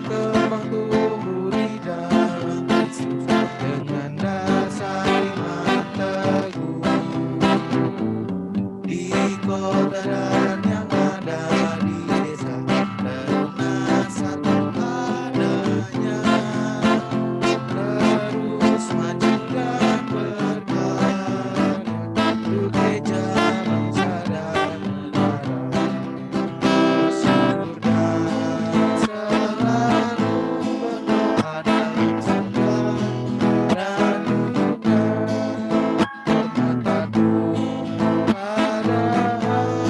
berkembang tumbuh di dalam Kristus dengan dasar iman teguh di kota dan yang ada di desa teruna satu adanya terus maju dan berkarya untuk gereja bangsa dan negara bersyukur dan selalu berdoa dalam segala dan juga hormat pada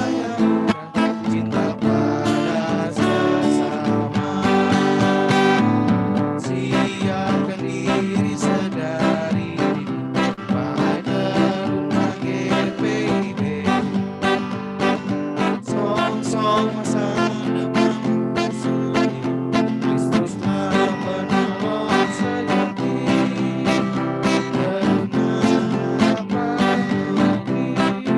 yang bukan cinta pada sesama siapkan diri sedari baik terundang GPIB song-song masa depan sendiri Kristuslah penolong sejati teruna apa namamu Yesus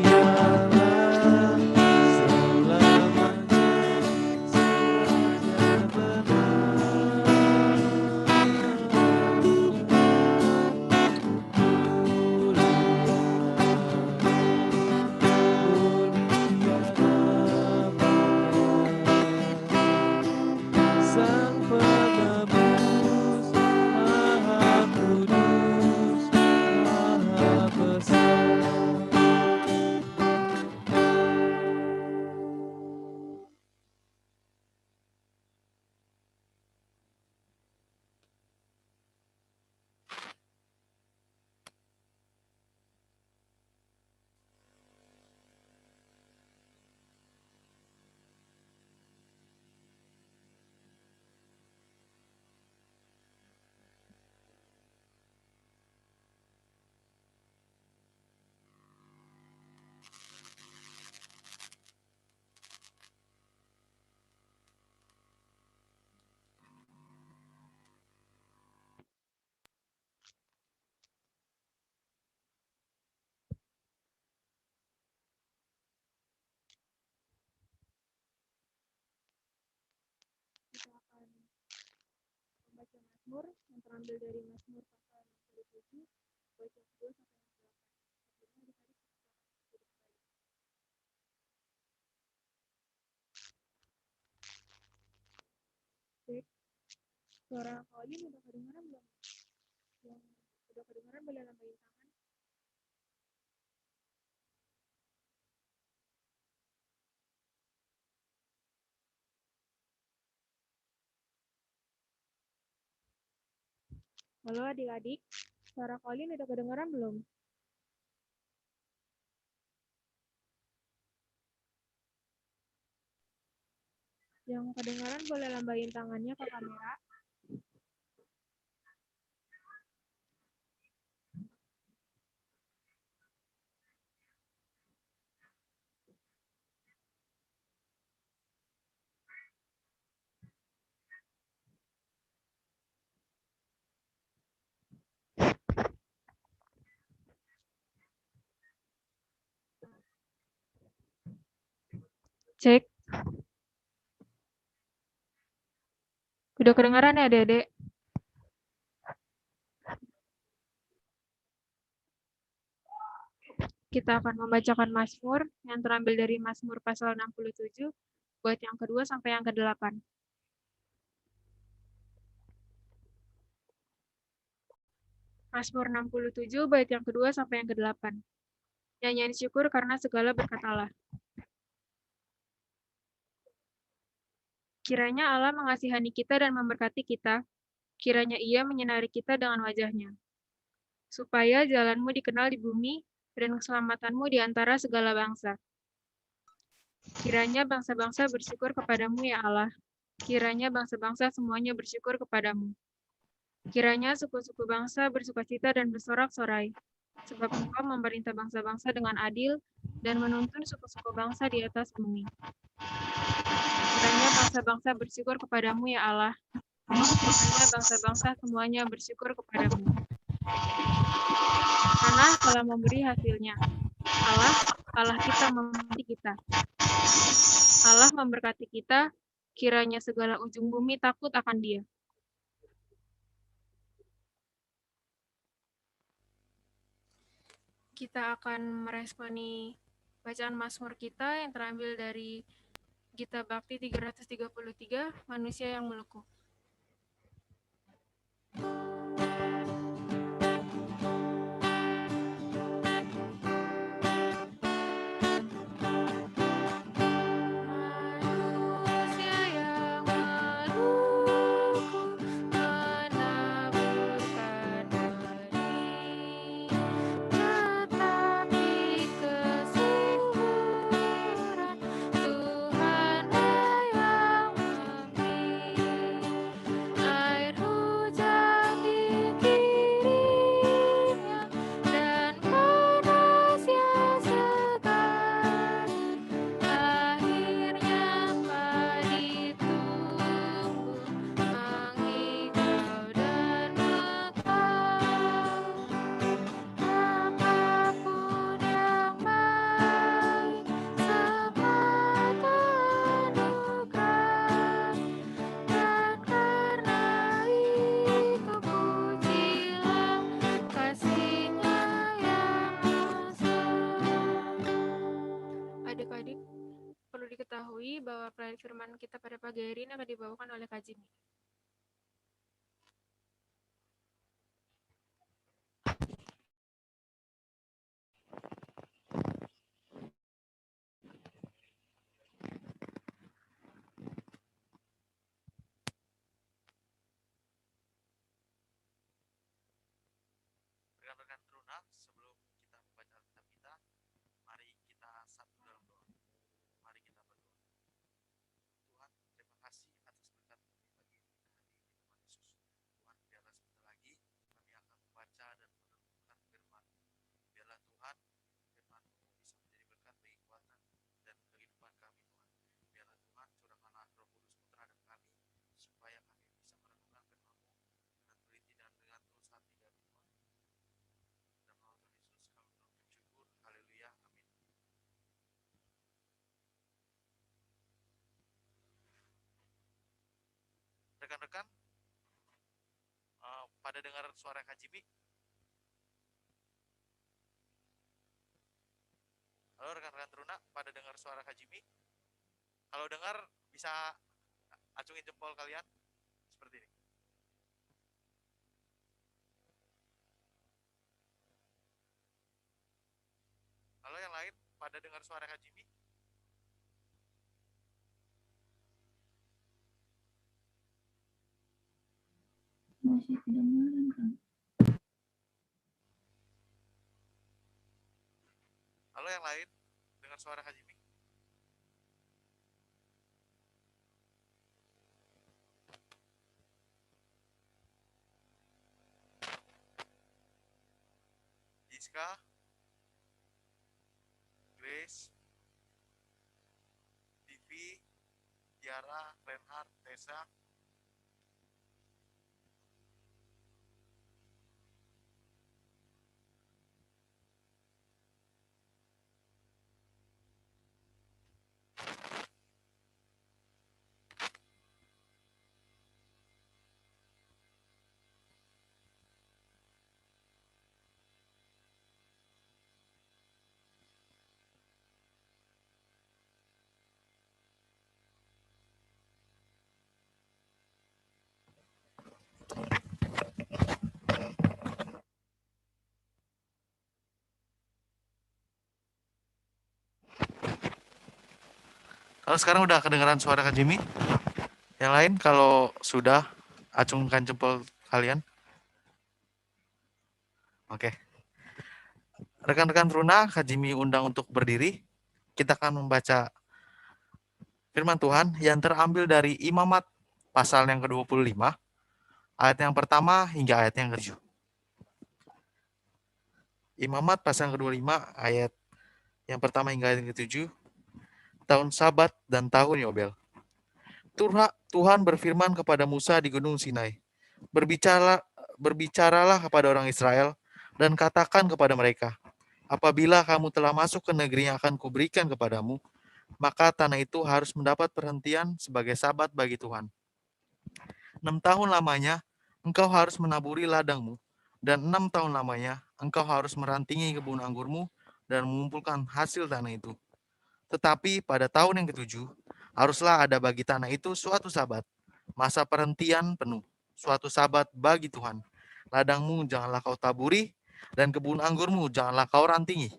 dialah selamanya selamanya Sang penebus Maha Kudus Maha Besar Kita akan membaca Mazmur yang terambil dari Mazmur pasal 67 ayat 2 sampai 8. Sebelumnya adik-adik kita silakan duduk kembali. Cek, suara Pauline udah kedengaran belum? Yang udah kedengaran boleh lambain tangan. Halo adik-adik, suara Pauline udah kedengaran belum? Yang kedengaran boleh lambain tangannya ke kamera. Cek. Udah kedengaran ya, Dede? Kita akan membacakan Mazmur yang terambil dari Mazmur pasal 67, bait yang kedua sampai yang ke-8. Mazmur 67, bait yang kedua sampai yang ke-8. Nyanyian syukur karena segala berkat Allah. Kiranya Allah mengasihani kita dan memberkati kita, kiranya Ia menyinari kita dengan wajah-Nya, supaya jalan-Mu dikenal di bumi dan keselamatan-Mu di antara segala bangsa. Kiranya bangsa-bangsa bersyukur kepadamu, ya Allah. Kiranya bangsa-bangsa semuanya bersyukur kepadamu. Kiranya suku-suku bangsa bersukacita dan bersorak-sorai, sebab Engkau memerintah bangsa-bangsa dengan adil dan menuntun suku-suku bangsa di atas bumi. Kiranya bangsa-bangsa bersyukur kepadamu, ya Allah. Kiranya bangsa-bangsa semuanya bersyukur kepadamu. Tanah telah memberi hasilnya. Allah kita memberkati kita. Allah memberkati kita, kiranya segala ujung bumi takut akan Dia. Kita akan meresponi bacaan Mazmur kita yang terambil dari Gita Bakti 333, Manusia yang Melukuk. Manusia yang melukuk menaburkan benih, tetapi kesuburan Tuhanlah yang memberi. Air hujan dikirimnya dan panasnya segar. Akhirnya padi tumbuh menghijau dan mekar. Apapun yang baik semata anugerah, dan karena itu pujilah kasih-Nya yang besar. Adik-adik, perlu diketahui bahwa pelajaran firman kita pada pagi hari ini akan dibawakan oleh Kak Jimmy. Rekan-rekan teruna, sebelum kita membaca Alkitab kita, mari kita satu dalam doa. Mari kita berdoa. Tuhan, terima kasih atas berkat pagi ini di Tuhan Yesus. Tuhan, biarlah sebentar lagi kami akan membaca dan merenungkan firman. Biarlah Tuhan, firman bisa menjadi berkat bagi kekuatan dan kehidupan kami, Tuhan. Biarlah Tuhan, curahkanlah Roh Kudus-Mu terhadap kami, supaya kami bisa merenungkan firman-Mu dengan teliti dan dengan tulus hati kami, Tuhan. Dalam nama Tuhan Yesus kami bersyukur. Haleluya. Amin. Rekan-rekan, pada dengar suara Kak Jimmy? Halo rekan-rekan teruna, pada dengar suara Kak Jimmy? Kalau dengar, bisa acungin jempol kalian seperti ini. Halo yang lain, pada dengar suara Kak Jimmy? Masih kedengaran kan? Halo yang lain, dengar suara Kak Jimmy? Iska, Grace, Tivi, Tiara, Renhard, Tessa. Kalau sekarang udah kedengaran suara Kak Jimmy? Yang lain kalau sudah, acungkan jempol kalian. Oke. Rekan-rekan Teruna, Kak Jimmy undang untuk berdiri. Kita akan membaca firman Tuhan yang terambil dari Imamat pasal yang ke-25, ayat yang pertama hingga ayat yang ke-7. Imamat pasal yang ke-25, ayat yang pertama hingga ayat yang ke-7. Tahun Sabat dan tahun Yobel. Tuhan berfirman kepada Musa di Gunung Sinai, berbicaralah kepada orang Israel dan katakan kepada mereka, apabila kamu telah masuk ke negeri yang akan kuberikan kepadamu, maka tanah itu harus mendapat perhentian sebagai sabat bagi Tuhan. 6 tahun lamanya engkau harus menaburi ladangmu, dan 6 tahun lamanya engkau harus merantingi kebun anggurmu dan mengumpulkan hasil tanah itu. Tetapi pada tahun yang ke-7, haruslah ada bagi tanah itu suatu sabat, masa perhentian penuh, suatu sabat bagi Tuhan. Ladangmu janganlah kau taburi, dan kebun anggurmu janganlah kau rantingi.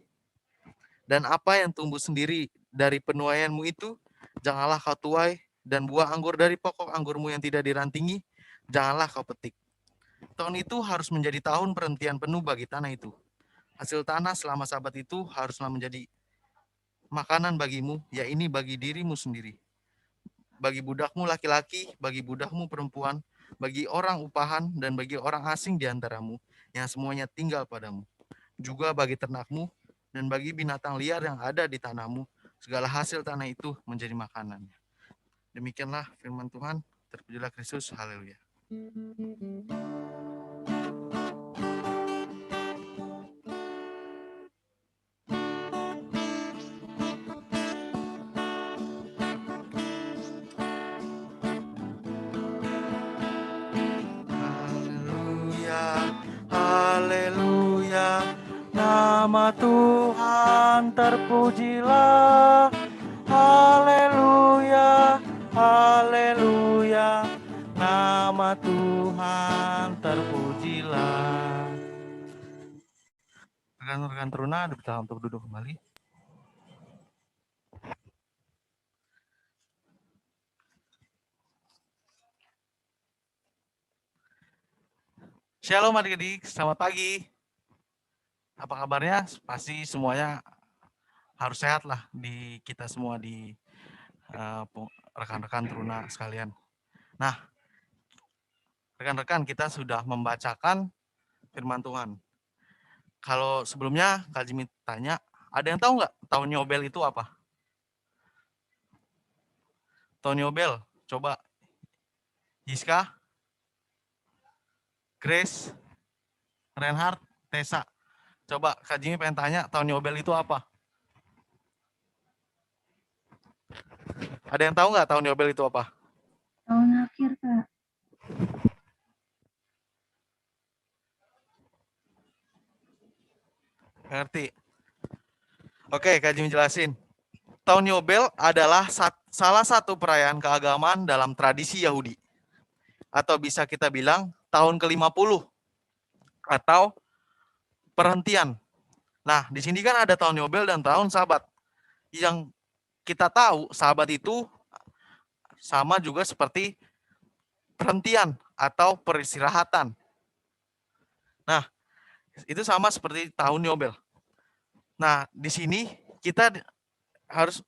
Dan apa yang tumbuh sendiri dari penuaianmu itu, janganlah kau tuai, dan buah anggur dari pokok anggurmu yang tidak dirantingi, janganlah kau petik. Tahun itu harus menjadi tahun perhentian penuh bagi tanah itu. Hasil tanah selama sabat itu haruslah menjadi makanan bagimu, ya ini bagi dirimu sendiri. Bagi budakmu laki-laki, bagi budakmu perempuan, bagi orang upahan, dan bagi orang asing di antaramu, yang semuanya tinggal padamu. Juga bagi ternakmu, dan bagi binatang liar yang ada di tanahmu, segala hasil tanah itu menjadi makanannya. Demikianlah firman Tuhan, terpujilah Kristus, haleluya. Haleluya, nama Tuhan terpujilah. Haleluya, haleluya, nama Tuhan terpujilah. Rekan-rekan Teruna, dipersilakan untuk duduk kembali. Shalom adik-adik, selamat pagi. Apa kabarnya? Pasti semuanya harus sehat lah di kita semua, di rekan-rekan Teruna sekalian. Nah, rekan-rekan, kita sudah membacakan firman Tuhan. Kalau sebelumnya Kak Jimmy tanya, ada yang tahu nggak tahun Yobel itu apa? Tahun Yobel, coba Yiska, Grace, Reinhard, Tessa. Coba Kak Jimmy pengen tanya, tahun Yobel itu apa? Ada yang tahu nggak tahun Yobel itu apa? Tahun akhir, Kak. Ngerti? Oke, Kak Jimmy jelasin. Tahun Yobel adalah salah satu perayaan keagamaan dalam tradisi Yahudi. Atau bisa kita bilang tahun ke-50 atau perhentian. Nah, di sini kan ada tahun Yobel dan tahun Sabat. Yang kita tahu Sabat itu sama juga seperti perhentian atau peristirahatan. Nah, itu sama seperti tahun Yobel. Nah, di sini kita harus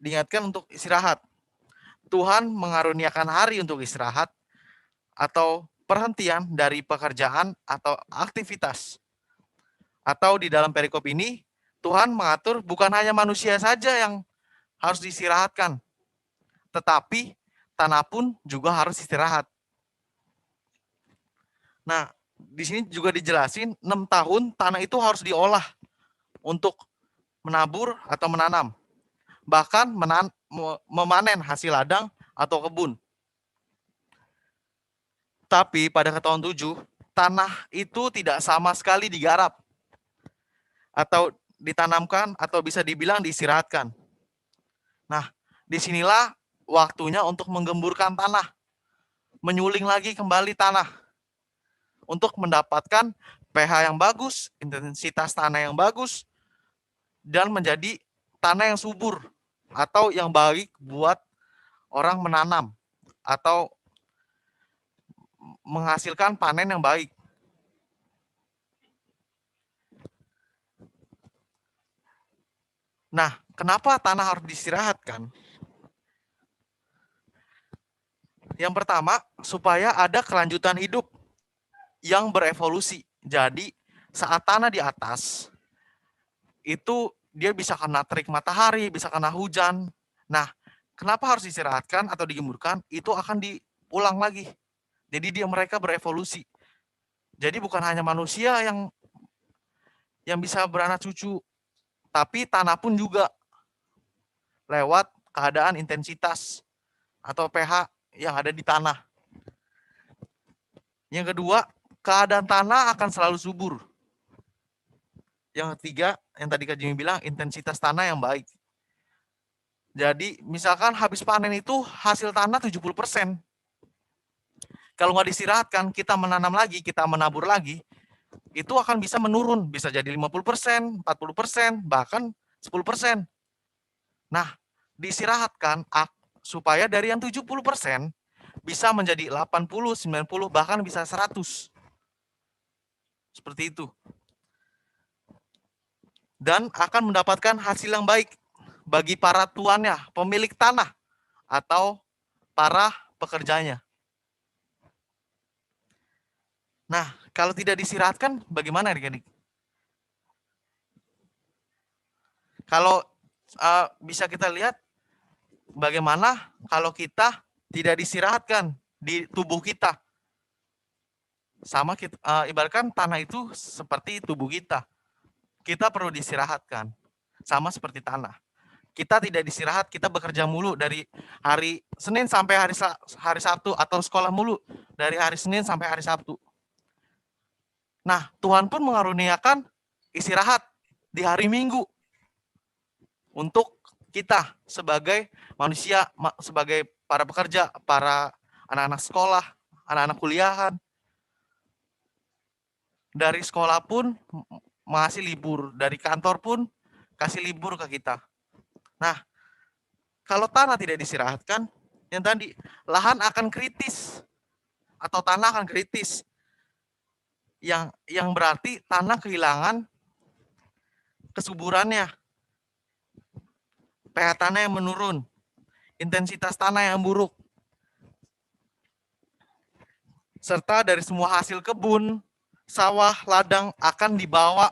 diingatkan untuk istirahat. Tuhan mengaruniakan hari untuk istirahat atau perhentian dari pekerjaan atau aktivitas. Atau di dalam perikop ini, Tuhan mengatur bukan hanya manusia saja yang harus diistirahatkan, tetapi tanah pun juga harus istirahat. Nah, di sini juga dijelasin 6 tahun tanah itu harus diolah untuk menabur atau menanam. Bahkan memanen hasil ladang atau kebun. Tapi pada tahun 7, tanah itu tidak sama sekali digarap atau ditanamkan atau bisa dibilang diistirahatkan. Nah, disinilah waktunya untuk menggemburkan tanah, menyuling lagi kembali tanah untuk mendapatkan pH yang bagus, intensitas tanah yang bagus, dan menjadi tanah yang subur. atau yang baik buat orang menanam atau menghasilkan panen yang baik. Nah, kenapa tanah harus diistirahatkan? Yang pertama, supaya ada kelanjutan hidup yang berevolusi. Jadi, saat tanah di atas, itu dia bisa kena terik matahari, bisa kena hujan. Nah, kenapa harus diistirahatkan atau digemburkan? Itu akan diulang lagi. Jadi mereka berevolusi. Jadi bukan hanya manusia yang bisa beranak cucu, tapi tanah pun juga lewat keadaan intensitas atau pH yang ada di tanah. Yang kedua, keadaan tanah akan selalu subur. Yang ketiga, yang tadi Kak Jimmy bilang, intensitas tanah yang baik. Jadi, misalkan habis panen itu hasil tanah 70%. Kalau nggak diistirahatkan, kita menanam lagi, kita menabur lagi, itu akan bisa menurun. Bisa jadi 50%, 40%, bahkan 10%. Nah, diistirahatkan supaya dari yang 70% bisa menjadi 80, 90, bahkan bisa 100. Seperti itu. Dan akan mendapatkan hasil yang baik bagi para tuannya, pemilik tanah, atau para pekerjanya. Nah, kalau tidak diistirahatkan, bagaimana adik-adik? Kalau bisa kita lihat, bagaimana kalau kita tidak diistirahatkan di tubuh kita. Sama kita, ibaratkan tanah itu seperti tubuh kita. Kita perlu diistirahatkan. Sama seperti tanah. Kita tidak diistirahat, kita bekerja mulu dari hari Senin sampai hari Sabtu, atau sekolah mulu dari hari Senin sampai hari Sabtu. Nah, Tuhan pun mengaruniakan istirahat di hari Minggu untuk kita sebagai manusia, sebagai para pekerja, para anak-anak sekolah, anak-anak kuliahan. Dari sekolah pun masih libur, dari kantor pun kasih libur ke kita. Nah, kalau tanah tidak diistirahatkan, yang tadi, lahan akan kritis atau tanah akan kritis. Yang berarti tanah kehilangan kesuburannya. pH tanah yang menurun, intensitas tanah yang buruk. Serta dari semua hasil kebun, sawah, ladang akan di bawah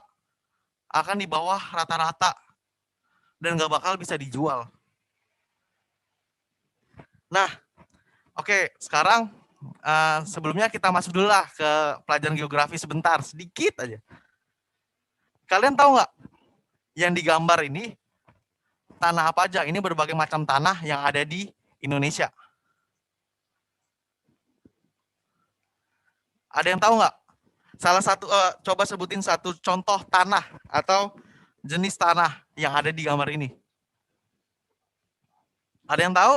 rata-rata dan nggak bakal bisa dijual. Nah, oke, sekarang sebelumnya kita masuk dulu lah ke pelajaran geografi sebentar, sedikit aja. Kalian tahu nggak yang digambar ini tanah apa aja? Ini berbagai macam tanah yang ada di Indonesia. Ada yang tahu nggak? Salah satu, coba sebutin satu contoh tanah atau jenis tanah yang ada di gambar ini. Ada yang tahu?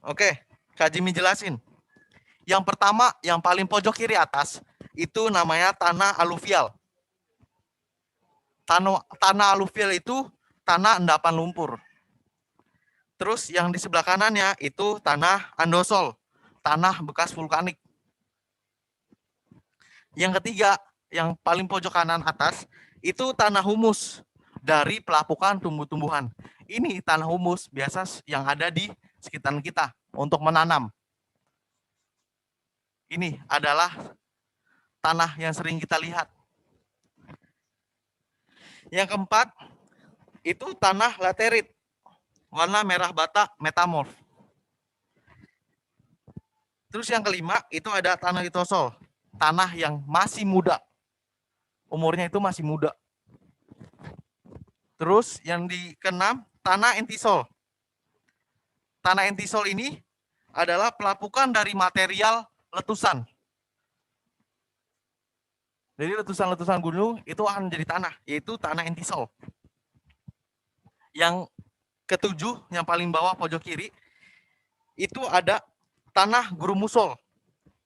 Oke, Kak Jimmy jelasin. Yang pertama, yang paling pojok kiri atas, itu namanya tanah aluvial. Tanah aluvial itu tanah endapan lumpur. Terus yang di sebelah kanannya itu tanah andosol, tanah bekas vulkanik. Yang ketiga, yang paling pojok kanan atas, itu tanah humus dari pelapukan tumbuh-tumbuhan. Ini tanah humus biasa yang ada di sekitar kita untuk menanam. Ini adalah tanah yang sering kita lihat. Yang keempat, itu tanah laterit, warna merah bata metamorf. Terus yang kelima, itu ada tanah litosol, tanah yang masih muda. Umurnya itu masih muda. Terus yang keenam, tanah entisol. Tanah entisol ini adalah pelapukan dari material letusan. Jadi letusan-letusan gunung itu akan menjadi tanah, yaitu tanah entisol. Yang ketujuh, yang paling bawah pojok kiri, itu ada tanah gurumusol,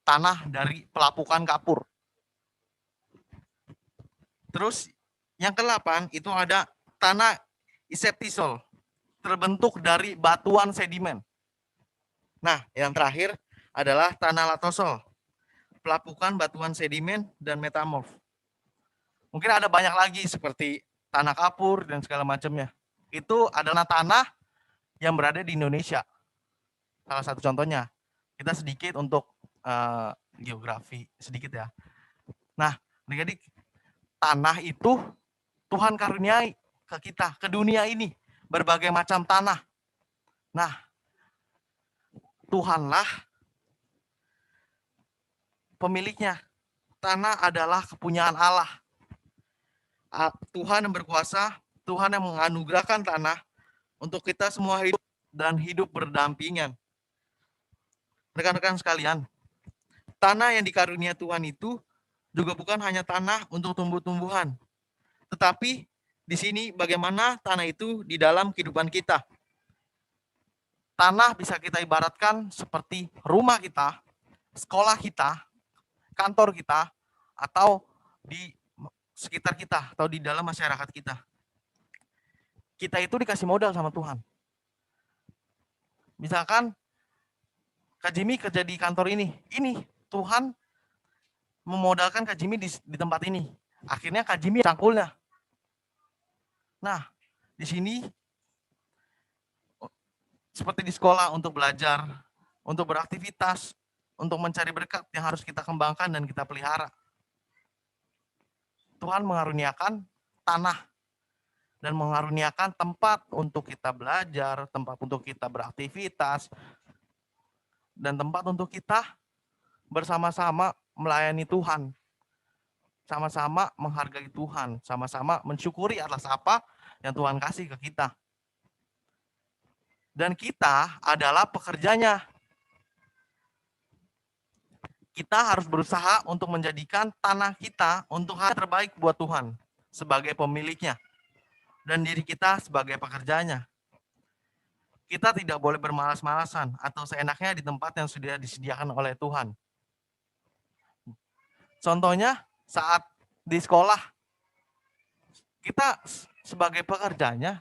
tanah dari pelapukan kapur. Terus yang ke-8 itu ada tanah iseptisol, terbentuk dari batuan sedimen. Nah, yang terakhir adalah tanah latosol, pelapukan batuan sedimen dan metamorf. Mungkin ada banyak lagi seperti tanah kapur dan segala macamnya. Itu adalah tanah yang berada di Indonesia. Salah satu contohnya. Kita sedikit untuk geografi sedikit ya. Nah, jadi tanah itu Tuhan karuniai ke kita, ke dunia ini, berbagai macam tanah. Nah, Tuhanlah pemiliknya. Tanah adalah kepunyaan Allah. Tuhan yang berkuasa, Tuhan yang menganugerahkan tanah untuk kita semua hidup dan hidup berdampingan. Rekan-rekan sekalian, tanah yang dikarunia Tuhan itu juga bukan hanya tanah untuk tumbuh-tumbuhan, tetapi di sini bagaimana tanah itu di dalam kehidupan kita. Tanah bisa kita ibaratkan seperti rumah kita, sekolah kita, kantor kita, atau di sekitar kita, atau di dalam masyarakat kita. Kita itu dikasih modal sama Tuhan. Misalkan Kak Jimmy kerja di kantor ini Tuhan memodalkan Kak Jimmy di tempat ini. Akhirnya Kak Jimmy cangkulnya. Nah, di sini seperti di sekolah untuk belajar, untuk beraktivitas, untuk mencari berkat yang harus kita kembangkan dan kita pelihara. Tuhan mengaruniakan tanah dan mengaruniakan tempat untuk kita belajar, tempat untuk kita beraktivitas, dan tempat untuk kita bersama-sama melayani Tuhan. Sama-sama menghargai Tuhan, sama-sama mensyukuri atas apa yang Tuhan kasih ke kita. Dan kita adalah pekerjanya. Kita harus berusaha untuk menjadikan tanah kita untuk hal terbaik buat Tuhan sebagai pemiliknya dan diri kita sebagai pekerjanya. Kita tidak boleh bermalas-malasan atau seenaknya di tempat yang sudah disediakan oleh Tuhan. Contohnya saat di sekolah, kita sebagai pekerjanya,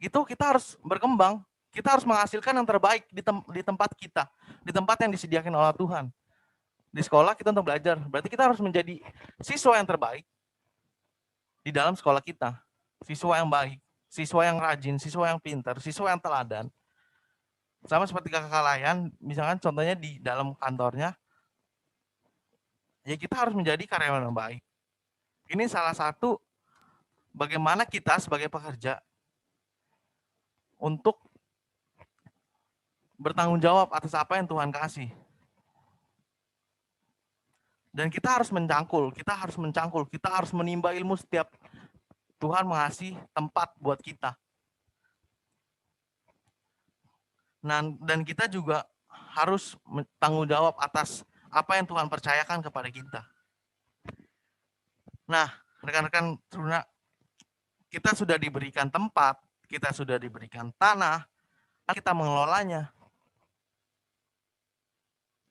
itu kita harus berkembang. Kita harus menghasilkan yang terbaik di tempat kita, di tempat yang disediakan oleh Tuhan. Di sekolah kita untuk belajar, berarti kita harus menjadi siswa yang terbaik di dalam sekolah kita. Siswa yang baik, siswa yang rajin, siswa yang pintar, siswa yang teladan. Sama seperti kakak Layan, misalkan contohnya di dalam kantornya, ya kita harus menjadi karyawan yang baik. Ini salah satu bagaimana kita sebagai pekerja untuk bertanggung jawab atas apa yang Tuhan kasih. Dan kita harus mencangkul, kita harus menimba ilmu setiap Tuhan mengasih tempat buat kita. Nah, dan kita juga harus tanggung jawab atas apa yang Tuhan percayakan kepada kita. Nah, rekan-rekan, kita sudah diberikan tempat, kita sudah diberikan tanah, kita mengelolanya.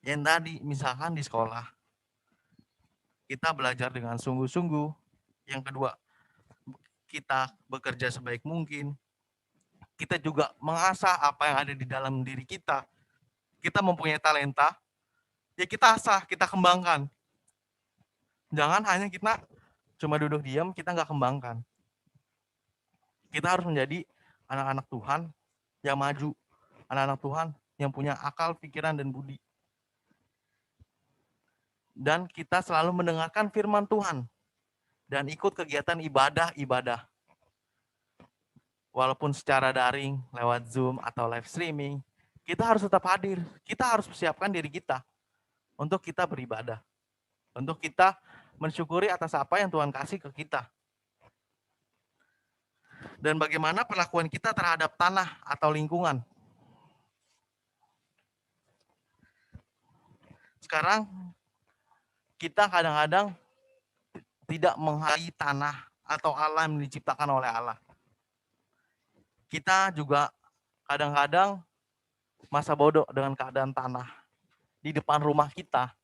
Yang tadi, misalkan di sekolah, kita belajar dengan sungguh-sungguh. Yang kedua, kita bekerja sebaik mungkin. Kita juga mengasah apa yang ada di dalam diri kita. Kita mempunyai talenta, ya kita asah, kita kembangkan. Jangan hanya kita cuma duduk diam, kita nggak kembangkan. Kita harus menjadi anak-anak Tuhan yang maju, anak-anak Tuhan yang punya akal, pikiran, dan budi. Dan kita selalu mendengarkan firman Tuhan dan ikut kegiatan ibadah-ibadah. Walaupun secara daring, lewat Zoom atau live streaming, kita harus tetap hadir. Kita harus persiapkan diri kita untuk kita beribadah. Untuk kita mensyukuri atas apa yang Tuhan kasih ke kita. Dan bagaimana perlakuan kita terhadap tanah atau lingkungan. Sekarang, kita kadang-kadang tidak menghargai tanah atau alam yang diciptakan oleh Allah. Kita juga kadang-kadang masa bodoh dengan keadaan tanah di depan rumah kita.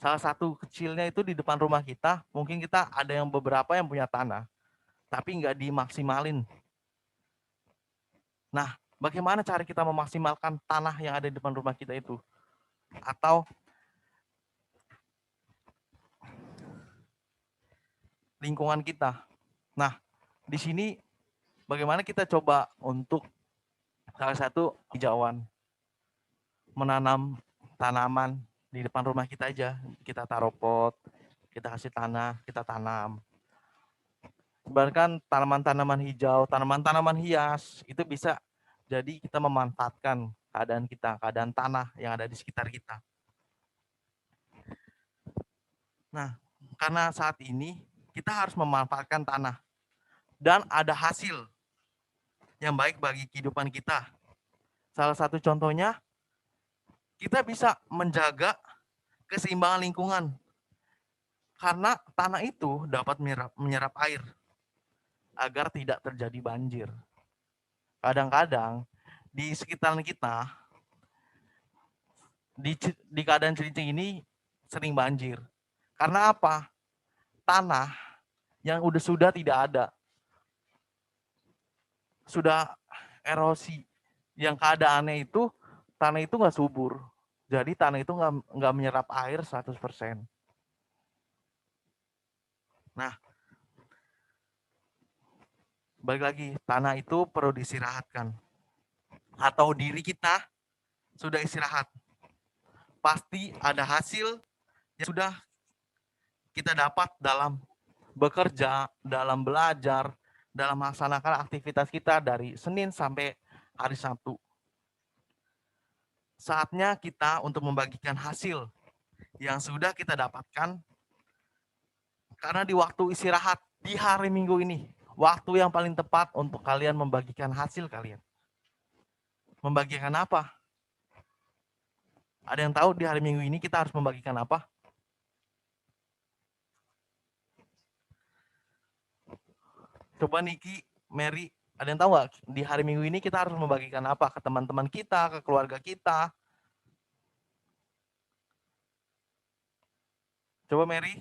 Salah satu kecilnya itu di depan rumah kita, mungkin kita ada yang beberapa yang punya tanah, tapi nggak dimaksimalin. Nah, bagaimana cara kita memaksimalkan tanah yang ada di depan rumah kita itu? Atau lingkungan kita. Nah, di sini bagaimana kita coba untuk salah satu hijauan, menanam tanaman di depan rumah kita aja. Kita taruh pot, kita kasih tanah, kita tanam. Bahkan tanaman-tanaman hijau, tanaman-tanaman hias, itu bisa jadi kita memanfaatkan keadaan kita, keadaan tanah yang ada di sekitar kita. Nah, karena saat ini kita harus memanfaatkan tanah dan ada hasil yang baik bagi kehidupan kita. Salah satu contohnya, kita bisa menjaga keseimbangan lingkungan. Karena tanah itu dapat menyerap air agar tidak terjadi banjir. Kadang-kadang di sekitaran kita, di keadaan Cilincing ini sering banjir. Karena apa? Tanah yang sudah tidak ada. Sudah erosi. Yang keadaannya itu, tanah itu nggak subur. Jadi tanah itu nggak menyerap air 100%. Nah, balik lagi, tanah itu perlu diistirahatkan. Atau diri kita sudah istirahat. Pasti ada hasil yang sudah kita dapat dalam bekerja, dalam belajar, dalam melaksanakan aktivitas kita dari Senin sampai hari Sabtu. Saatnya kita untuk membagikan hasil yang sudah kita dapatkan, karena di waktu istirahat di hari Minggu ini, waktu yang paling tepat untuk kalian membagikan hasil kalian. Membagikan apa? Ada yang tahu di hari Minggu ini kita harus membagikan apa? Coba Niki, Mary, ada yang tahu nggak di hari Minggu ini kita harus membagikan apa ke teman-teman kita, ke keluarga kita? Coba Mary.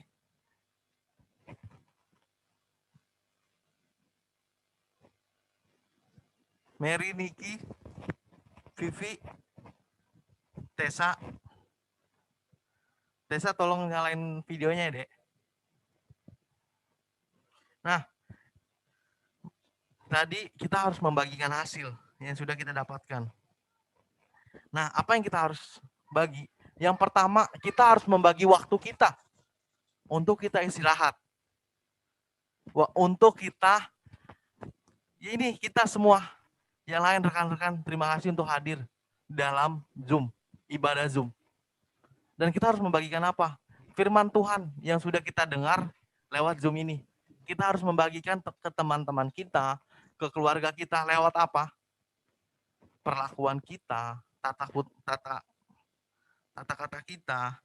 Mary, Niki, Vivi, Tessa. Tessa tolong nyalain videonya ya, Dek. Nah, tadi kita harus membagikan hasil yang sudah kita dapatkan. Nah, apa yang kita harus bagi? Yang pertama, kita harus membagi waktu kita untuk kita istirahat. Untuk kita, ini kita semua, yang lain rekan-rekan, terima kasih untuk hadir dalam Zoom, ibadah Zoom. Dan kita harus membagikan apa? Firman Tuhan yang sudah kita dengar lewat Zoom ini. Kita harus membagikan ke teman-teman kita, ke keluarga kita lewat apa? Perlakuan kita, tata kata kita.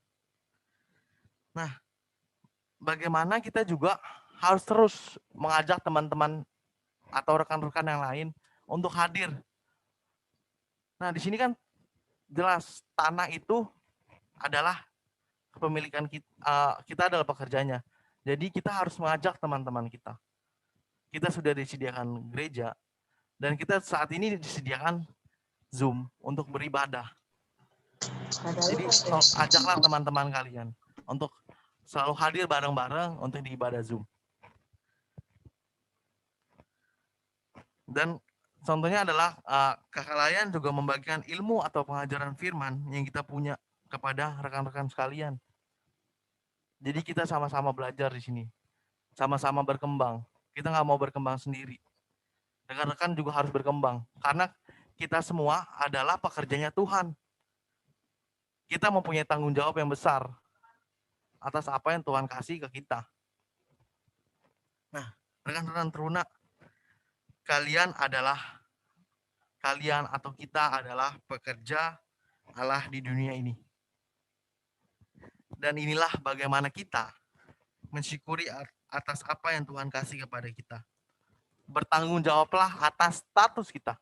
Nah, bagaimana kita juga harus terus mengajak teman-teman atau rekan-rekan yang lain untuk hadir. Nah, di sini kan jelas tanah itu adalah kepemilikan kita, kita adalah pekerjanya. Jadi kita harus mengajak teman-teman kita. Kita sudah disediakan gereja dan kita saat ini disediakan Zoom untuk beribadah. Jadi ajaklah teman-teman kalian untuk selalu hadir bareng-bareng untuk di ibadah Zoom. Dan contohnya adalah kakak Layan juga membagikan ilmu atau pengajaran firman yang kita punya kepada rekan-rekan sekalian. Jadi kita sama-sama belajar di sini, sama-sama berkembang. Kita nggak mau berkembang sendiri. Rekan-rekan juga harus berkembang karena kita semua adalah pekerjanya Tuhan. Kita mempunyai tanggung jawab yang besar atas apa yang Tuhan kasih ke kita. Nah, rekan-rekan teruna, kalian atau kita adalah pekerja Allah di dunia ini. Dan inilah bagaimana kita mensyukuri atas apa yang Tuhan kasih kepada kita. Bertanggung jawablah atas status kita.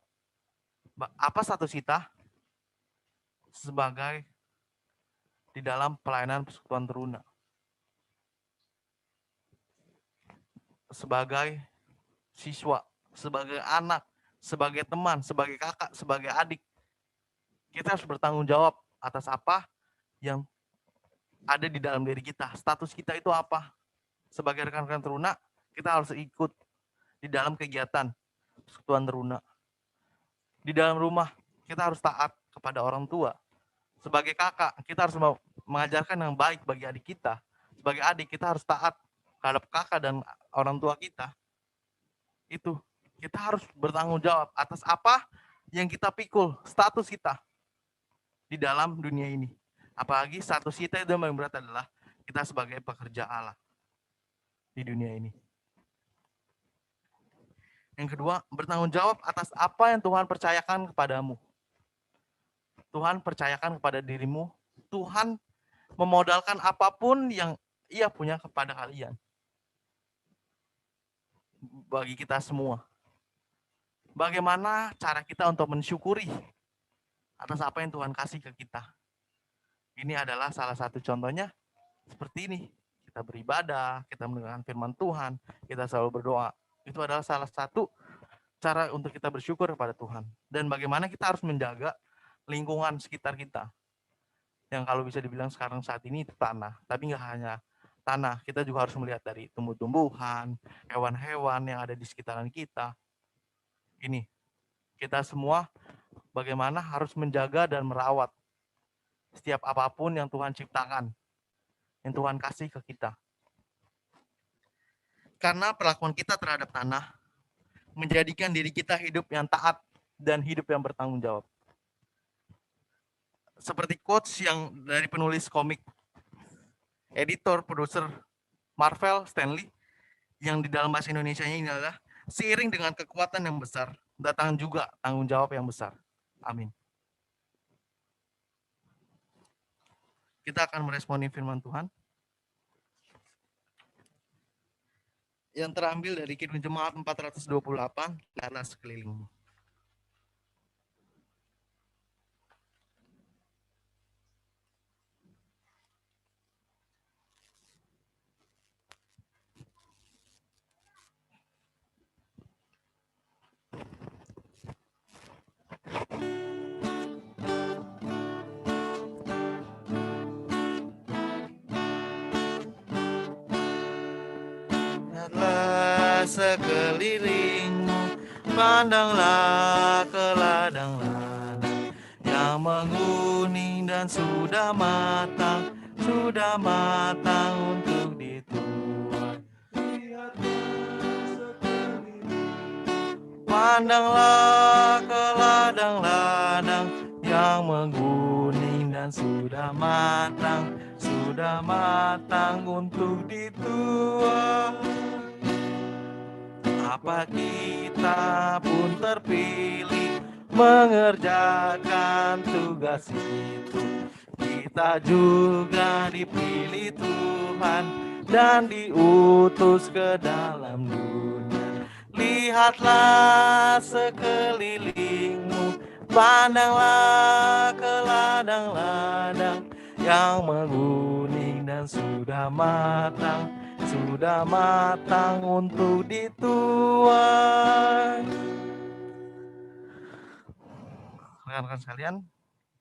Apa status kita? Sebagai di dalam pelayanan persekutuan teruna. Sebagai siswa, sebagai anak, sebagai teman, sebagai kakak, sebagai adik, kita harus bertanggung jawab atas apa yang ada di dalam diri kita. Status kita itu apa? Sebagai rekan-rekan teruna, kita harus ikut di dalam kegiatan persekutuan teruna. Di dalam rumah, kita harus taat kepada orang tua. Sebagai kakak, kita harus mengajarkan yang baik bagi adik kita. Sebagai adik, kita harus taat terhadap kakak dan orang tua kita. Itu, kita harus bertanggung jawab atas apa yang kita pikul, status kita di dalam dunia ini. Apalagi status kita itu yang paling berat adalah kita sebagai pekerja Allah di dunia ini. Yang kedua, bertanggung jawab atas apa yang Tuhan percayakan kepadamu. Tuhan percayakan kepada dirimu, Tuhan memodalkan apapun yang Ia punya kepada kalian. Bagi kita semua. Bagaimana cara kita untuk mensyukuri atas apa yang Tuhan kasih ke kita. Ini adalah salah satu contohnya seperti ini. Kita beribadah, kita mendengarkan firman Tuhan, kita selalu berdoa. Itu adalah salah satu cara untuk kita bersyukur kepada Tuhan. Dan bagaimana kita harus menjaga lingkungan sekitar kita. Yang kalau bisa dibilang sekarang saat ini itu tanah. Tapi nggak hanya tanah, kita juga harus melihat dari tumbuh-tumbuhan, hewan-hewan yang ada di sekitaran kita. Ini, kita semua bagaimana harus menjaga dan merawat setiap apapun yang Tuhan ciptakan, yang Tuhan kasih ke kita. Karena perlakuan kita terhadap tanah menjadikan diri kita hidup yang taat dan hidup yang bertanggung jawab. Seperti quotes yang dari penulis komik, editor, produser Marvel, Stanley, yang di dalam bahasa Indonesianya ini adalah, seiring dengan kekuatan yang besar, datang juga tanggung jawab yang besar. Amin. Kita akan meresponi firman Tuhan yang terambil dari Kidung Jemaat 428, lihatlah sekelilingmu. Lihatlah sekelilingmu, pandanglah ke ladang-ladang yang menguning dan sudah matang untuk dituai. Pandanglah ke ladang-ladang yang menguning dan sudah matang untuk dituai. Apa kita pun terpilih mengerjakan tugas itu. Kita juga dipilih Tuhan dan diutus ke dalam dunia. Lihatlah sekelilingmu, pandanglah ke ladang-ladang yang menguning dan sudah matang untuk dituai. Rekan-rekan sekalian,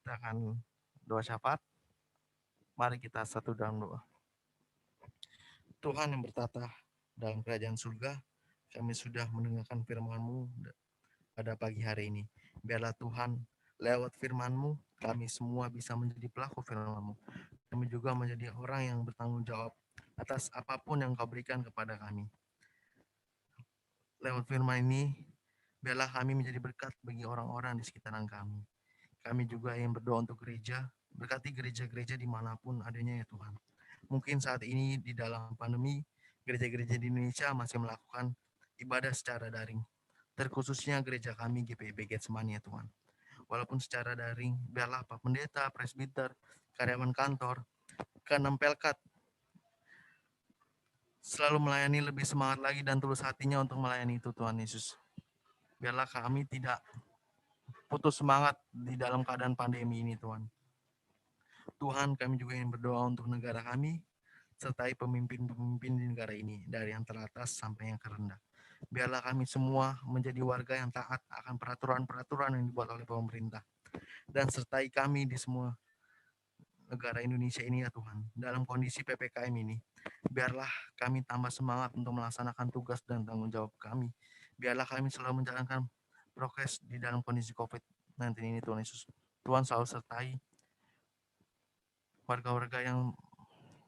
kita akan doa syafaat. Mari kita satu dalam doa. Tuhan yang bertata dalam kerajaan surga, kami sudah mendengarkan firman-Mu pada pagi hari ini. Biarlah Tuhan, lewat firman-Mu, kami semua bisa menjadi pelaku firman-Mu. Kami juga menjadi orang yang bertanggung jawab atas apapun yang Kau berikan kepada kami. Lewat firman ini, biarlah kami menjadi berkat bagi orang-orang di sekitaran kami. Kami juga yang berdoa untuk gereja, berkati gereja-gereja dimanapun adanya ya Tuhan. Mungkin saat ini di dalam pandemi, gereja-gereja di Indonesia masih melakukan ibadah secara daring. Terkhususnya gereja kami GPIB Getsemani ya Tuhan. Walaupun secara daring, biarlah Pak Pendeta, Presbiter, karyawan kantor, keenam pelkat, selalu melayani lebih semangat lagi dan tulus hatinya untuk melayani itu Tuhan Yesus. Biarlah kami tidak putus semangat di dalam keadaan pandemi ini Tuhan. Tuhan, kami juga ingin berdoa untuk negara kami, sertai pemimpin-pemimpin di negara ini, dari yang teratas sampai yang terendah. Biarlah kami semua menjadi warga yang taat akan peraturan-peraturan yang dibuat oleh pemerintah. Dan sertai kami di semua negara Indonesia ini ya Tuhan. Dalam kondisi PPKM ini, biarlah kami tambah semangat untuk melaksanakan tugas dan tanggung jawab kami. Biarlah kami selalu menjalankan prokes di dalam kondisi COVID-19 ini Tuhan Yesus. Tuhan selalu sertai warga-warga yang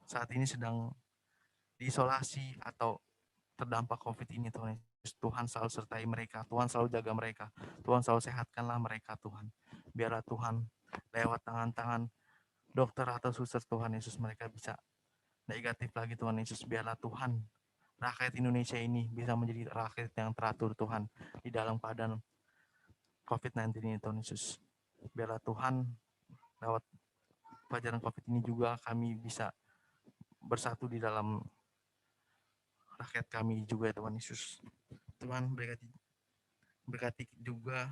saat ini sedang diisolasi atau terdampak COVID ini Tuhan Yesus. Tuhan selalu sertai mereka, Tuhan selalu jaga mereka, Tuhan selalu sehatkanlah mereka Tuhan. Biarlah Tuhan lewat tangan-tangan dokter atau suster Tuhan Yesus mereka bisa negatif lagi Tuhan Yesus. Biarlah Tuhan rakyat Indonesia ini bisa menjadi rakyat yang teratur Tuhan di dalam keadaan COVID-19 ini Tuhan Yesus. Biarlah Tuhan lewat pelajaran COVID ini juga kami bisa bersatu di dalam rakyat kami juga Tuhan Yesus. Tuhan berkati juga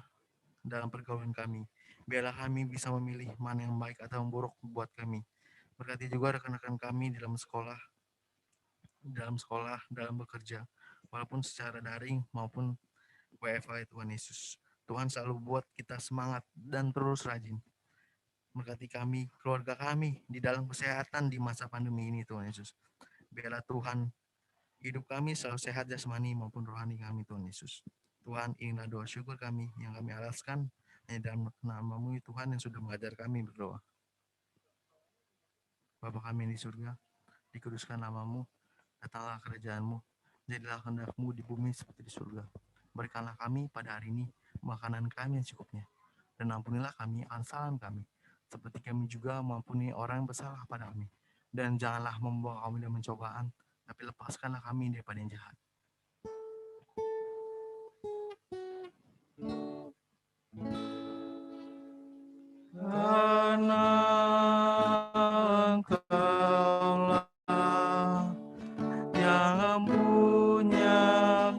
dalam pergaulan kami. Biarlah kami bisa memilih mana yang baik atau yang buruk buat kami. Berkati juga rekan-rekan kami dalam sekolah, dalam bekerja, walaupun secara daring maupun WFH Tuhan Yesus. Tuhan selalu buat kita semangat dan terus rajin. Berkati kami, keluarga kami di dalam kesehatan di masa pandemi ini Tuhan Yesus. Biarlah Tuhan hidup kami selalu sehat jasmani maupun rohani kami Tuhan Yesus. Tuhan, inilah doa syukur kami yang kami alaskan hanya dalam nama-Mu Tuhan yang sudah mengajar kami berdoa. Bapa kami yang di surga, dikuduskan nama-Mu, datanglah kerajaan-Mu, jadilah kehendak-Mu di bumi seperti di surga. Berikanlah kami pada hari ini makanan kami yang cukupnya, dan ampunilah kami akan kesalahan kami, seperti kami juga mengampuni orang yang bersalah pada kami. Dan janganlah membawa kami dalam pencobaan, tapi lepaskanlah kami daripada yang jahat. Karena Engkaulah yang punya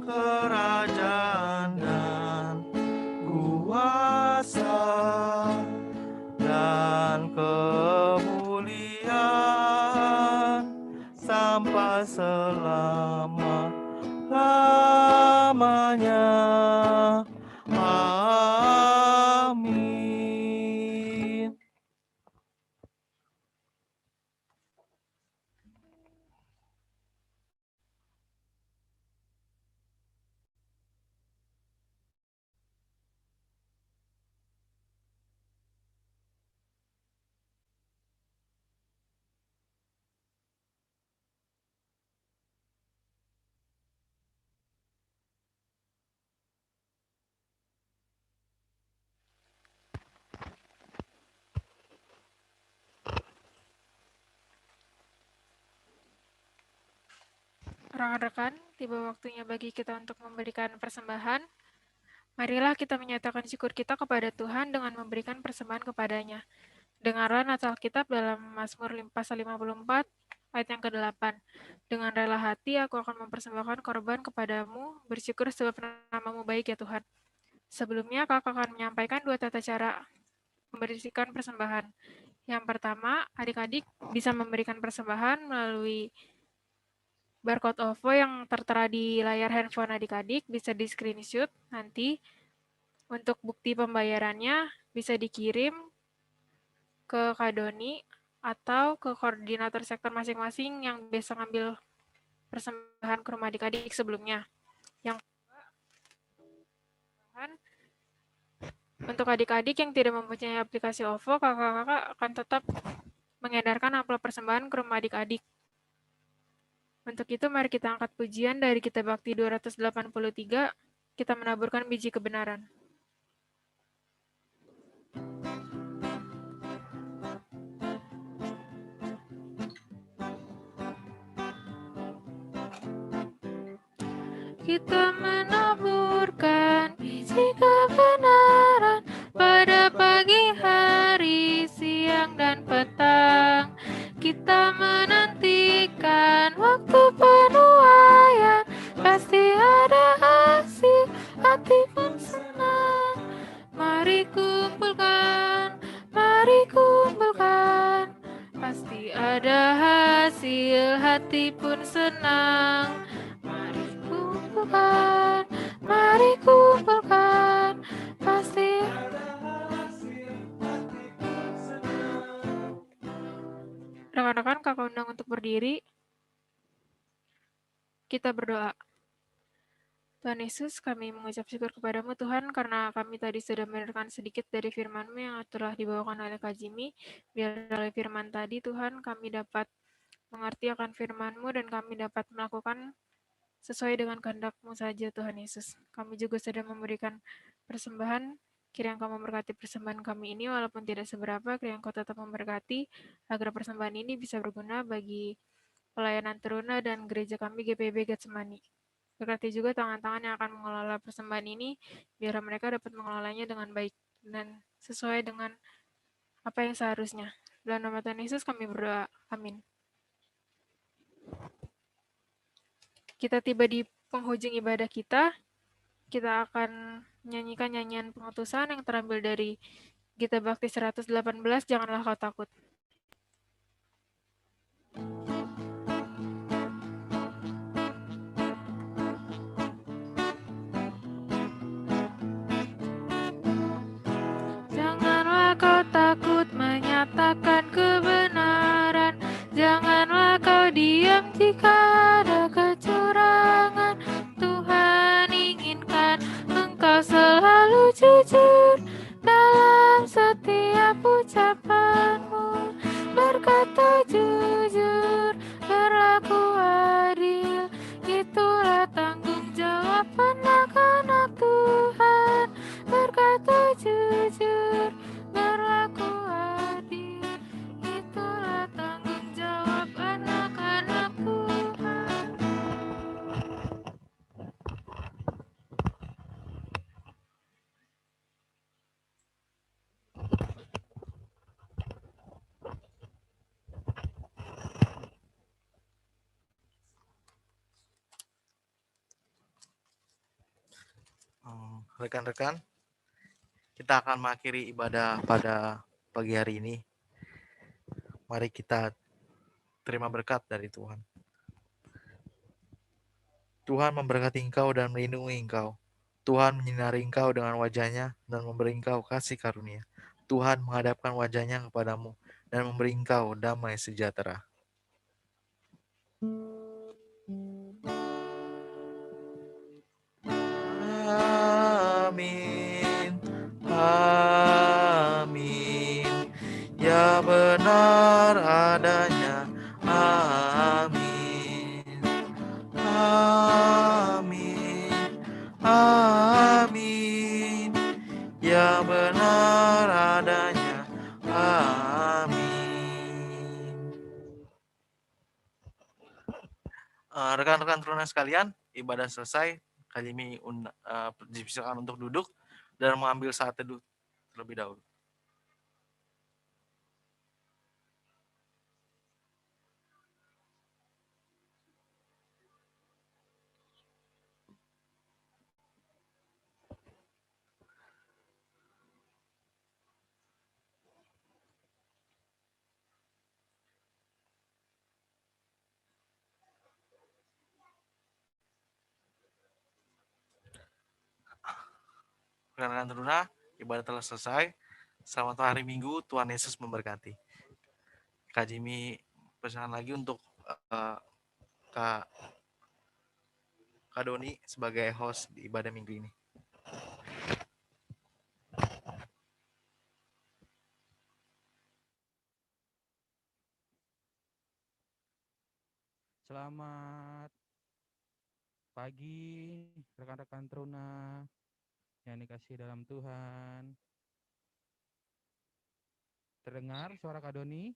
kerajaan dan kuasa dan kemuliaan sampai selama-lamanya. Amin. Rekan-rekan, tiba waktunya bagi kita untuk memberikan persembahan. Marilah kita menyatakan syukur kita kepada Tuhan dengan memberikan persembahan kepadanya. Dengarlah nats Alkitab dalam Mazmur pasal 54 ayat yang ke-8. Dengan rela hati aku akan mempersembahkan korban kepadamu, bersyukur sebab nama-Mu baik ya Tuhan. Sebelumnya kakak akan menyampaikan 2 tata cara memberikan persembahan. Yang pertama, adik-adik bisa memberikan persembahan melalui barcode OVO yang tertera di layar handphone adik-adik, bisa di screenshot nanti. Untuk bukti pembayarannya bisa dikirim ke Kak Doni atau ke koordinator sektor masing-masing yang biasa ngambil persembahan ke rumah adik-adik sebelumnya. Yang kedua, untuk adik-adik yang tidak mempunyai aplikasi OVO, kakak-kakak akan tetap mengedarkan amplop persembahan ke rumah adik-adik. Untuk itu, mari kita angkat pujian dari Kitab Bakti 283, kita menaburkan biji kebenaran. Kita menaburkan biji kebenaran pada pagi hari, siang dan petang. Kita menantikan waktu penuaian, pasti ada hasil, hati pun senang. Mari kumpulkan, ada hasil hati pun senang. Mari kumpulkan, pasti rekan-rekan kakak undang untuk berdiri. Kita berdoa. Tuhan Yesus, kami mengucap syukur kepadamu Tuhan karena kami tadi sudah mendengarkan sedikit dari firman-Mu yang telah dibawakan oleh Kak Jimmy. Biar oleh firman tadi Tuhan kami dapat mengerti akan firman-Mu dan kami dapat melakukan sesuai dengan kehendak-Mu saja Tuhan Yesus. Kami juga sudah memberikan persembahan, kiranya Engkau memberkati persembahan kami ini walaupun tidak seberapa, kiranya Engkau tetap memberkati agar persembahan ini bisa berguna bagi pelayanan teruna dan gereja kami GPB Getsemani. Berkati juga tangan-tangan yang akan mengelola persembahan ini, biar mereka dapat mengelolanya dengan baik dan sesuai dengan apa yang seharusnya. Dalam nama Tuhan Yesus kami berdoa. Amin. Kita tiba di penghujung ibadah kita. Kita akan menyanyikan nyanyian pengutusan yang terambil dari Gita Bakti 118, Janganlah Kau Takut. Janganlah kau takut menyatakan kebenaran. Janganlah kau diam jika ada kecurangan. Tuhan inginkan engkau selalu jujur dalam setiap ucapanmu. Berkata jujur, berlaku adil, itulah tanggung jawab anak-anak Tuhan. Berkata jujur, berlaku adil, itulah tanggung jawab anak-anak Tuhan. Rekan-rekan, kita akan mengakhiri ibadah pada pagi hari ini. Mari kita terima berkat dari Tuhan. Tuhan memberkati engkau dan melindungi engkau. Tuhan menyinari engkau dengan wajahnya dan memberi engkau kasih karunia. Tuhan menghadapkan wajahnya kepadamu dan memberi engkau damai sejahtera. Amin. Amin. Ya benar adanya. Amin. Amin. Amin. Ya benar adanya. Amin. Rekan-rekan teruna sekalian, ibadah selesai. Kami dipersilakan untuk duduk dan mengambil saat teduh terlebih dahulu. Rekan-rekan teruna, ibadah telah selesai. Selamat hari Minggu, Tuhan Yesus memberkati. Kak Jimmy pesan lagi untuk Kak Doni sebagai host di ibadah minggu ini. Selamat pagi rekan-rekan teruna yang dikasihi dalam Tuhan. Terdengar suara Kak Doni?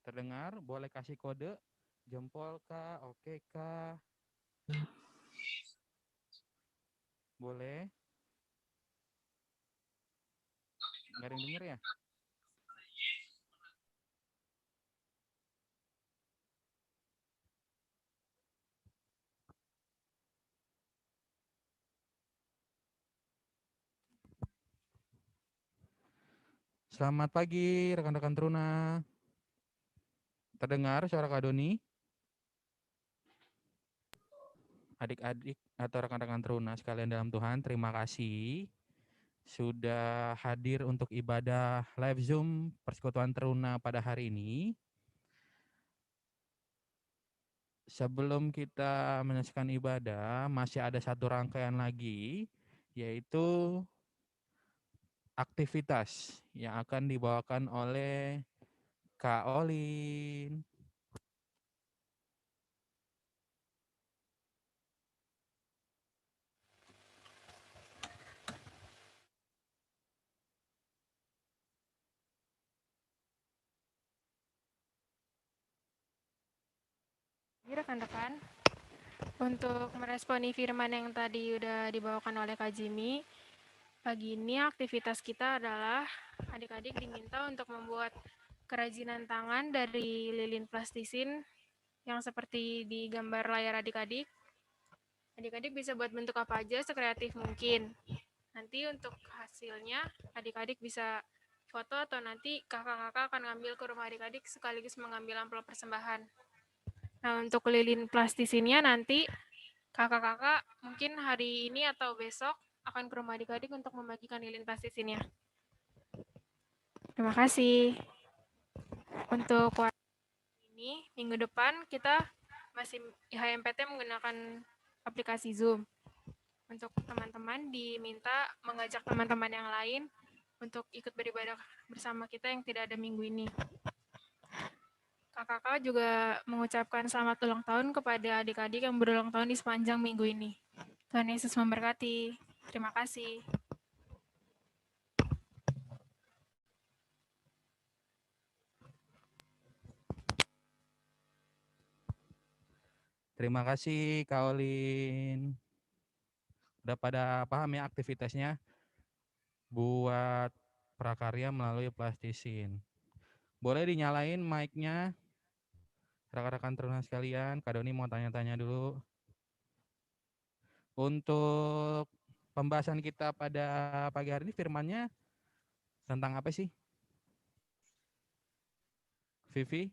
Terdengar? Boleh kasih kode? Jempol kah? Oke kah? Boleh? Nggak ada yang denger ya? Selamat pagi rekan-rekan Teruna. Terdengar suara Kak Doni? Adik-adik atau rekan-rekan Teruna sekalian dalam Tuhan, terima kasih sudah hadir untuk ibadah live Zoom Persekutuan Teruna pada hari ini. Sebelum kita menyaksikan ibadah, masih ada satu rangkaian lagi, yaitu aktivitas yang akan dibawakan oleh Kak Olin. Rekan-rekan, untuk meresponi firman yang tadi udah dibawakan oleh Kak Jimmy, pagi ini aktivitas kita adalah adik-adik diminta untuk membuat kerajinan tangan dari lilin plastisin yang seperti di gambar layar adik-adik. Adik-adik bisa buat bentuk apa aja sekreatif mungkin. Nanti untuk hasilnya adik-adik bisa foto atau nanti kakak-kakak akan ngambil ke rumah adik-adik sekaligus mengambil amplop persembahan. Nah, untuk lilin plastisinnya nanti kakak-kakak mungkin hari ini atau besok akan ke rumah adik-adik untuk membagikan lilin plastisinnya. Terima kasih. Untuk ini, minggu depan kita masih HMPT menggunakan aplikasi Zoom. Untuk teman-teman diminta mengajak teman-teman yang lain untuk ikut beribadah bersama kita yang tidak ada minggu ini. Kakak-kakak juga mengucapkan selamat ulang tahun kepada adik-adik yang berulang tahun di sepanjang minggu ini. Tuhan Yesus memberkati. Terima kasih. Terima kasih Kak Olin. Udah pada paham ya aktivitasnya? Buat prakarya melalui plastisin. Boleh dinyalain mic-nya? Rekan-rekan Teruna sekalian, Kak Doni mau tanya-tanya dulu. Untuk pembahasan kita pada pagi hari ini firmannya tentang apa sih? Vivi?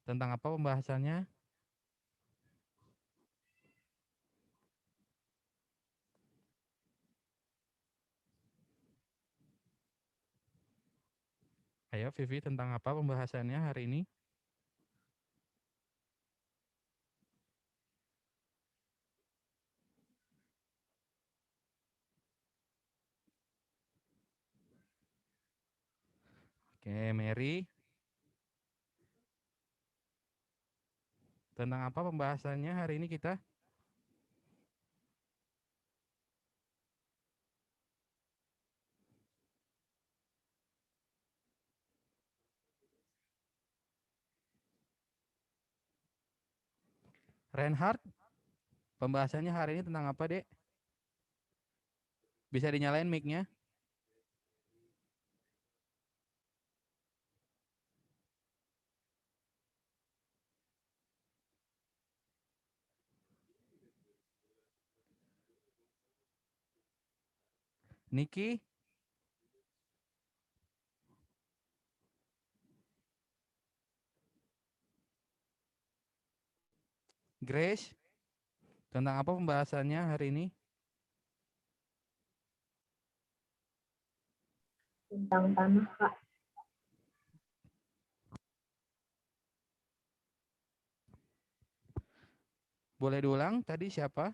Tentang apa pembahasannya? Ayo Vivi, tentang apa pembahasannya hari ini? Oke, Mary. Tentang apa pembahasannya hari ini kita? Reinhard, pembahasannya hari ini tentang apa, Dek? Bisa dinyalain mic-nya? Niki? Grace? Tentang apa pembahasannya hari ini? Tentang tanah, Kak. Boleh diulang tadi siapa?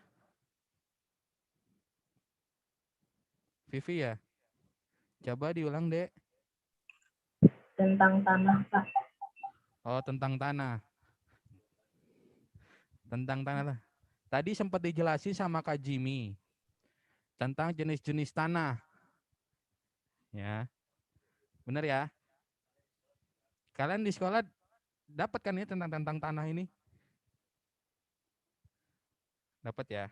Vivi ya? Coba diulang, Dek. Tentang tanah, Kak. Oh, tentang tanah. Tentang tanah. Tadi sempat dijelasin sama Kak Jimmy tentang jenis-jenis tanah. Ya. Benar ya? Kalian di sekolah dapat kan ya tentang tanah ini? Dapat ya?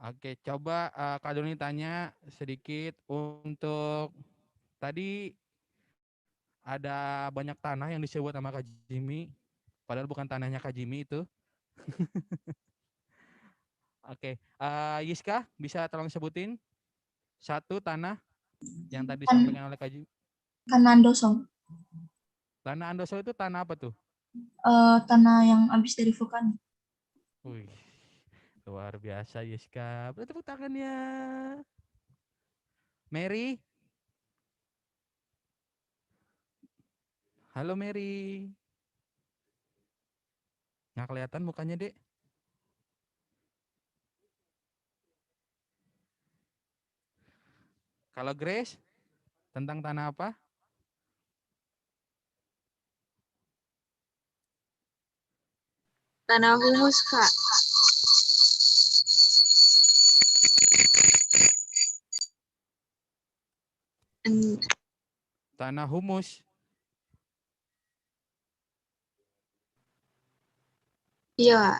Oke, coba Kak Doni tanya sedikit untuk tadi ada banyak tanah yang disebut sama Kak Jimmy, padahal bukan tanahnya Kak Jimmy itu. Oke, Yiska bisa tolong sebutin Satu tanah yang tadi Tan- disampaikan oleh Kak Jimmy. Tanah Andoso. Tanah Andoso itu tanah apa tuh? Tanah yang habis dari vulkan. Wih, luar biasa Yiska. Beri tepuk tangannya. Mary. Halo Mary. Nggak kelihatan mukanya, Dek. Kalau Grace, tentang tanah apa? Tanah humus, Kak. Tanah humus. Iya.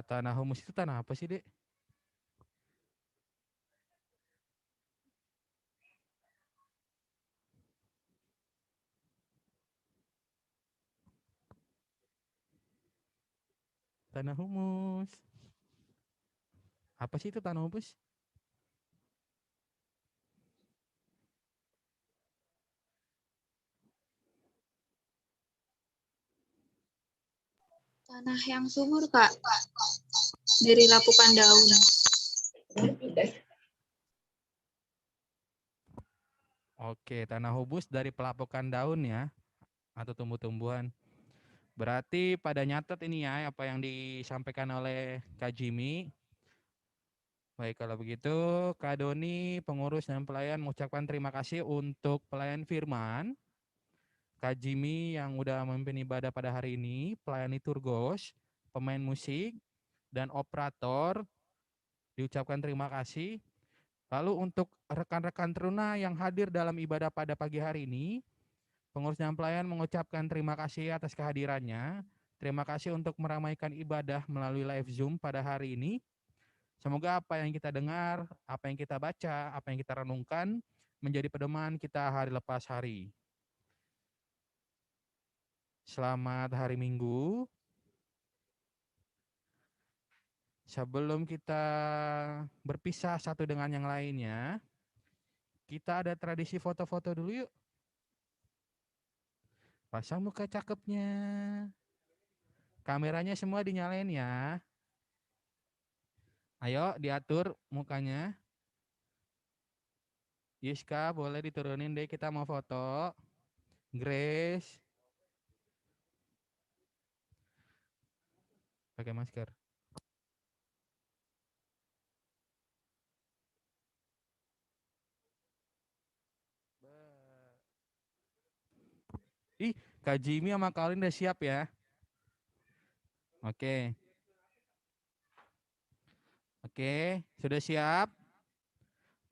Tanah humus itu tanah apa sih, Dek? Tanah humus. Apa sih itu tanah humus? Tanah yang subur, Kak. Dari lapukan daun. Oke, tanah humus dari pelapukan daun ya, atau tumbuh-tumbuhan. Berarti pada nyatet ini ya, apa yang disampaikan oleh Kak Jimmy. Baik, kalau begitu Kak Doni, pengurus dan pelayan mengucapkan terima kasih untuk pelayan firman. Kak Jimmy yang udah memimpin ibadah pada hari ini, pelayani Turgos, pemain musik, dan operator, diucapkan terima kasih. Lalu untuk rekan-rekan teruna yang hadir dalam ibadah pada pagi hari ini, pengurus dan pelayan mengucapkan terima kasih atas kehadirannya. Terima kasih untuk meramaikan ibadah melalui live Zoom pada hari ini. Semoga apa yang kita dengar, apa yang kita baca, apa yang kita renungkan menjadi pedoman kita hari lepas hari. Selamat hari Minggu. Sebelum kita berpisah satu dengan yang lainnya, kita ada tradisi foto-foto dulu yuk. Pasang muka cakepnya. Kameranya semua dinyalain ya. Ayo diatur mukanya. Yiska boleh diturunin deh, kita mau foto. Grace. Pakai masker. Ih, Kak Jimmy sama Kak Alin udah siap ya. Oke. Oke, sudah siap?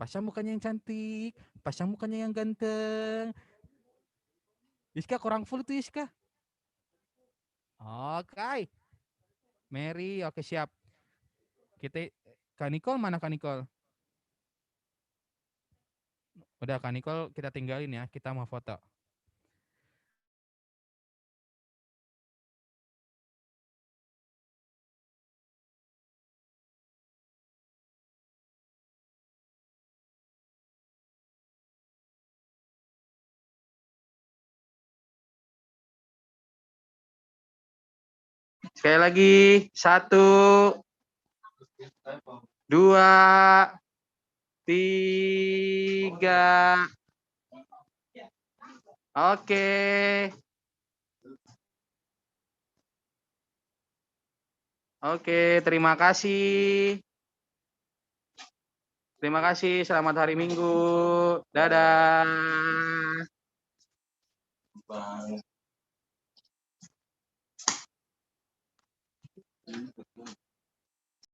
Pasang mukanya yang cantik, pasang mukanya yang ganteng. Yiska kurang full tuh Yiska. Oke. Mary, oke siap. Kita Kak Nicole mana Kak Nicole? Udah Kak Nicole kita tinggalin ya, kita mau foto. Sekali lagi, 1, 2, 3. Oke. Oke, terima kasih. Terima kasih, selamat hari Minggu. Dadah.